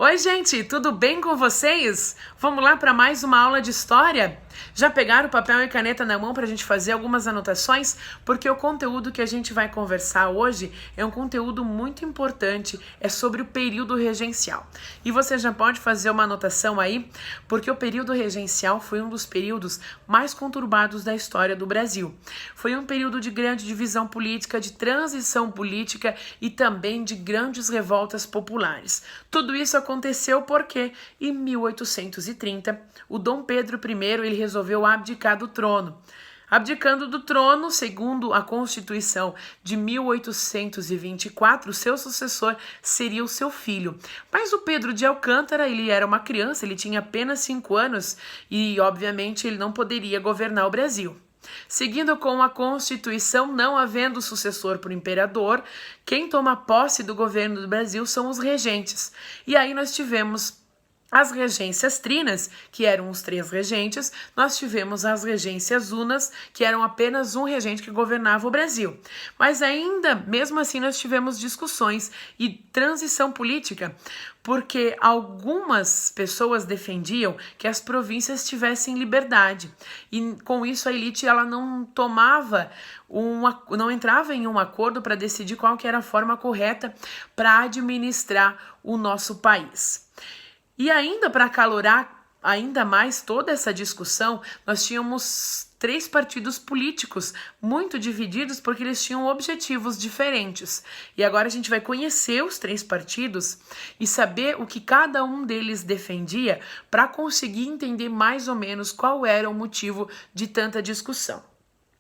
Oi, gente, tudo bem com vocês? Vamos lá para mais uma aula de história? Já pegaram papel e caneta na mão para a gente fazer algumas anotações? Porque o conteúdo que a gente vai conversar hoje é um conteúdo muito importante, é sobre o período regencial. E você já pode fazer uma anotação aí, porque o período regencial foi um dos períodos mais conturbados da história do Brasil. Foi um período de grande divisão política, de transição política e também de grandes revoltas populares. Tudo isso aconteceu porque, em 1830, o Dom Pedro I ele resolveu abdicar do trono. Abdicando do trono, segundo a Constituição de 1824, seu sucessor seria o seu filho. Mas o Pedro de Alcântara, ele era uma criança, ele tinha apenas 5 anos e, obviamente, ele não poderia governar o Brasil. Seguindo com a Constituição, não havendo sucessor para o imperador, quem toma posse do governo do Brasil são os regentes. E aí nós tivemos as regências trinas, que eram os 3 regentes, nós tivemos as regências unas, que eram apenas um regente que governava o Brasil. Mas ainda, mesmo assim, nós tivemos discussões e transição política, porque algumas pessoas defendiam que as províncias tivessem liberdade. E com isso a elite ela não entrava em um acordo para decidir qual que era a forma correta para administrar o nosso país. E ainda para acalorar ainda mais toda essa discussão, nós tínhamos 3 partidos políticos muito divididos porque eles tinham objetivos diferentes. E agora a gente vai conhecer os 3 partidos e saber o que cada um deles defendia para conseguir entender mais ou menos qual era o motivo de tanta discussão.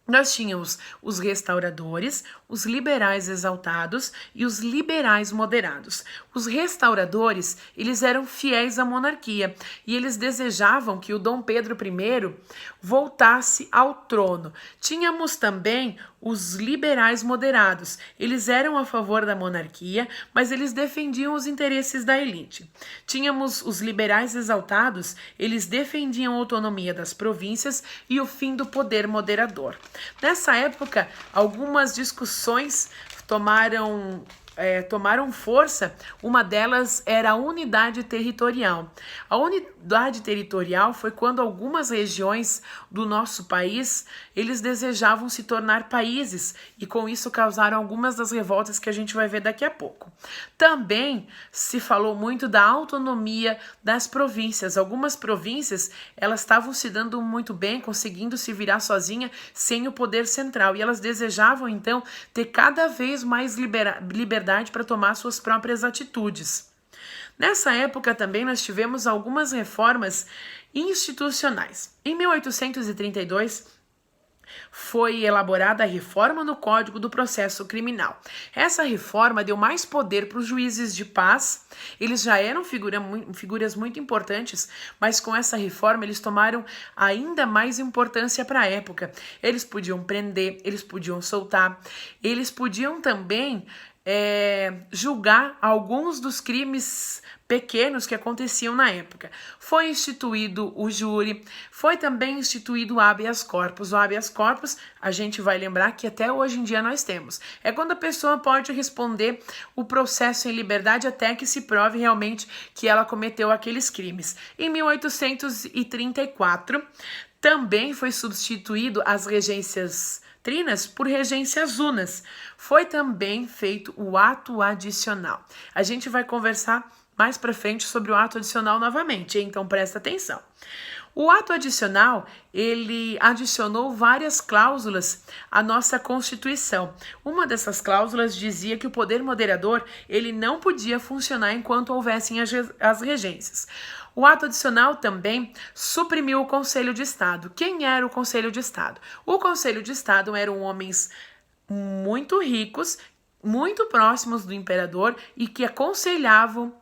Nós tínhamos os restauradores, os liberais exaltados e os liberais moderados. Os restauradores, eles eram fiéis à monarquia e eles desejavam que o Dom Pedro I voltasse ao trono. Tínhamos também os liberais moderados. Eles eram a favor da monarquia, mas eles defendiam os interesses da elite. Tínhamos os liberais exaltados, eles defendiam a autonomia das províncias e o fim do poder moderador. Nessa época, algumas discussões tomaram força. Uma delas era a unidade territorial. A unidade territorial foi quando algumas regiões do nosso país, eles desejavam se tornar países e com isso causaram algumas das revoltas que a gente vai ver daqui a pouco. Também se falou muito da autonomia das províncias. Algumas províncias, elas estavam se dando muito bem, conseguindo se virar sozinha sem o poder central e elas desejavam então ter cada vez mais liberdade para tomar suas próprias atitudes. Nessa época também nós tivemos algumas reformas institucionais. Em 1832 foi elaborada a reforma no Código do Processo Criminal. Essa reforma deu mais poder para os juízes de paz. Eles já eram figuras muito importantes, mas com essa reforma eles tomaram ainda mais importância para a época. Eles podiam prender, eles podiam soltar, eles podiam também julgar alguns dos crimes pequenos que aconteciam na época. Foi instituído o júri, foi também instituído o habeas corpus. O habeas corpus, a gente vai lembrar que até hoje em dia nós temos. É quando a pessoa pode responder o processo em liberdade até que se prove realmente que ela cometeu aqueles crimes. Em 1834, também foi substituído as regências trinas por regências unas. Foi também feito o ato adicional. A gente vai conversar mais para frente sobre o ato adicional novamente, então presta atenção. O ato adicional, ele adicionou várias cláusulas à nossa Constituição. Uma dessas cláusulas dizia que o poder moderador, ele não podia funcionar enquanto houvessem as regências. O ato adicional também suprimiu o Conselho de Estado. Quem era o Conselho de Estado? O Conselho de Estado eram homens muito ricos, muito próximos do imperador e que aconselhavam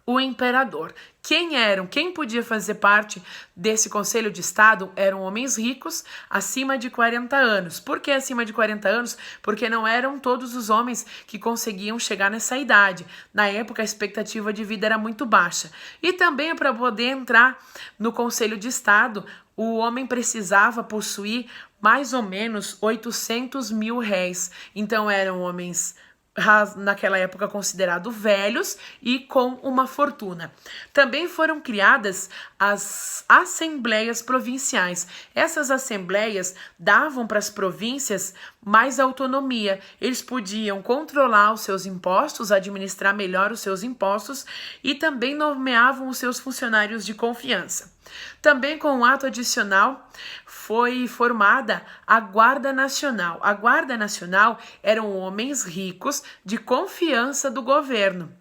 o imperador. Quem podia fazer parte desse Conselho de Estado eram homens ricos acima de 40 anos. Por que acima de 40 anos? Porque não eram todos os homens que conseguiam chegar nessa idade. Na época, a expectativa de vida era muito baixa. E também para poder entrar no Conselho de Estado, o homem precisava possuir mais ou menos 800 mil réis. Então eram homens naquela época considerados velhos e com uma fortuna. Também foram criadas as assembleias provinciais. Essas assembleias davam para as províncias mais autonomia. Eles podiam controlar os seus impostos, administrar melhor os seus impostos e também nomeavam os seus funcionários de confiança. Também com um ato adicional foi formada a Guarda Nacional. A Guarda Nacional eram homens ricos de confiança do governo,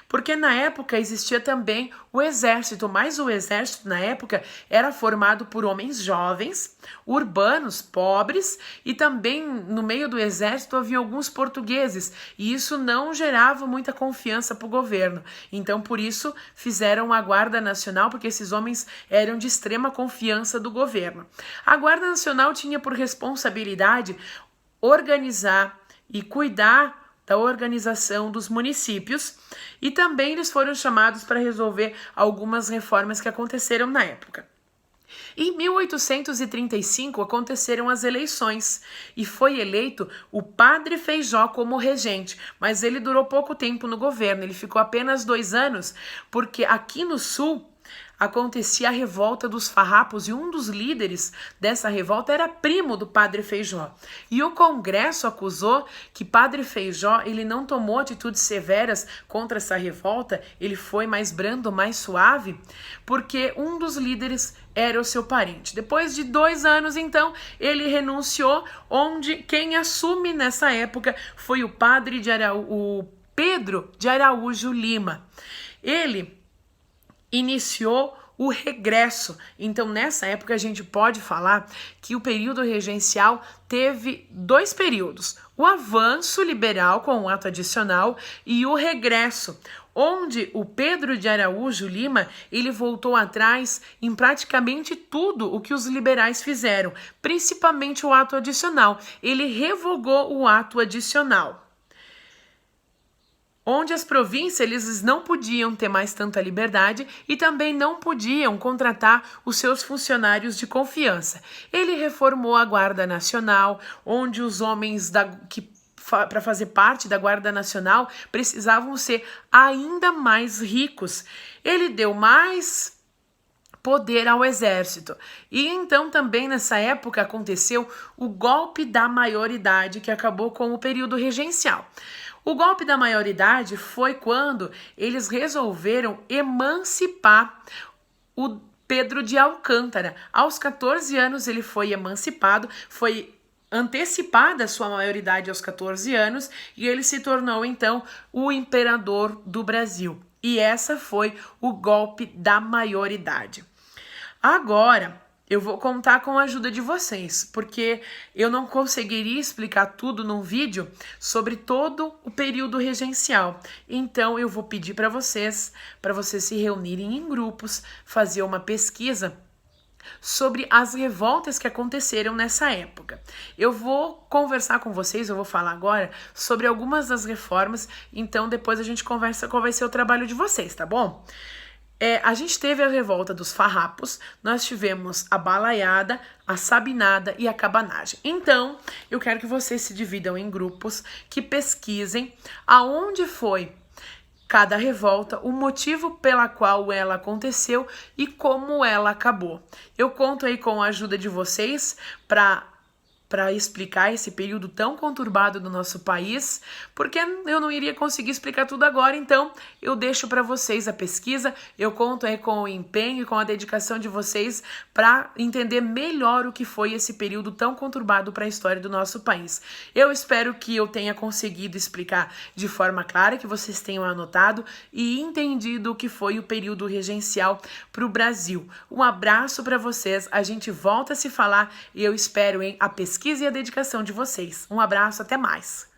porque na época existia também o exército, mas o exército na época era formado por homens jovens, urbanos, pobres, e também no meio do exército havia alguns portugueses, e isso não gerava muita confiança para o governo. Então por isso fizeram a Guarda Nacional, porque esses homens eram de extrema confiança do governo. A Guarda Nacional tinha por responsabilidade organizar e cuidar da organização dos municípios, e também eles foram chamados para resolver algumas reformas que aconteceram na época. Em 1835 aconteceram as eleições e foi eleito o Padre Feijó como regente, mas ele durou pouco tempo no governo, ele ficou apenas 2 anos, porque aqui no sul acontecia a revolta dos farrapos e um dos líderes dessa revolta era primo do Padre Feijó. E o Congresso acusou que Padre Feijó ele não tomou atitudes severas contra essa revolta, ele foi mais brando, mais suave, porque um dos líderes era o seu parente. Depois de 2 anos, então, ele renunciou, onde quem assume nessa época foi o Pedro de Araújo Lima. Ele iniciou o regresso. Então, nessa época, a gente pode falar que o período regencial teve 2 períodos. O avanço liberal com o ato adicional e o regresso, onde o Pedro de Araújo Lima, ele voltou atrás em praticamente tudo o que os liberais fizeram, principalmente o ato adicional. Ele revogou o ato adicional, onde as províncias eles não podiam ter mais tanta liberdade e também não podiam contratar os seus funcionários de confiança. Ele reformou a Guarda Nacional, onde os homens para fazer parte da Guarda Nacional precisavam ser ainda mais ricos. Ele deu mais poder ao exército. E então também nessa época aconteceu o golpe da maioridade, que acabou com o período regencial. O golpe da maioridade foi quando eles resolveram emancipar o Pedro de Alcântara. Aos 14 anos ele foi emancipado, foi antecipada a sua maioridade aos 14 anos e ele se tornou então o imperador do Brasil. E essa foi o golpe da maioridade. Agora, eu vou contar com a ajuda de vocês, porque eu não conseguiria explicar tudo num vídeo sobre todo o período regencial. Então, eu vou pedir para vocês se reunirem em grupos, fazer uma pesquisa sobre as revoltas que aconteceram nessa época. Eu vou conversar com vocês, eu vou falar agora sobre algumas das reformas, então depois a gente conversa qual vai ser o trabalho de vocês, tá bom? A gente teve a revolta dos farrapos, nós tivemos a balaiada, a sabinada e a cabanagem. Então, eu quero que vocês se dividam em grupos, que pesquisem aonde foi cada revolta, o motivo pela qual ela aconteceu e como ela acabou. Eu conto aí com a ajuda de vocês para explicar esse período tão conturbado do nosso país, porque eu não iria conseguir explicar tudo agora, então eu deixo para vocês a pesquisa, eu conto aí com o empenho e com a dedicação de vocês para entender melhor o que foi esse período tão conturbado para a história do nosso país. Eu espero que eu tenha conseguido explicar de forma clara, que vocês tenham anotado e entendido o que foi o período regencial para o Brasil. Um abraço para vocês, a gente volta a se falar e eu espero a pesquisa e a dedicação de vocês. Um abraço, até mais!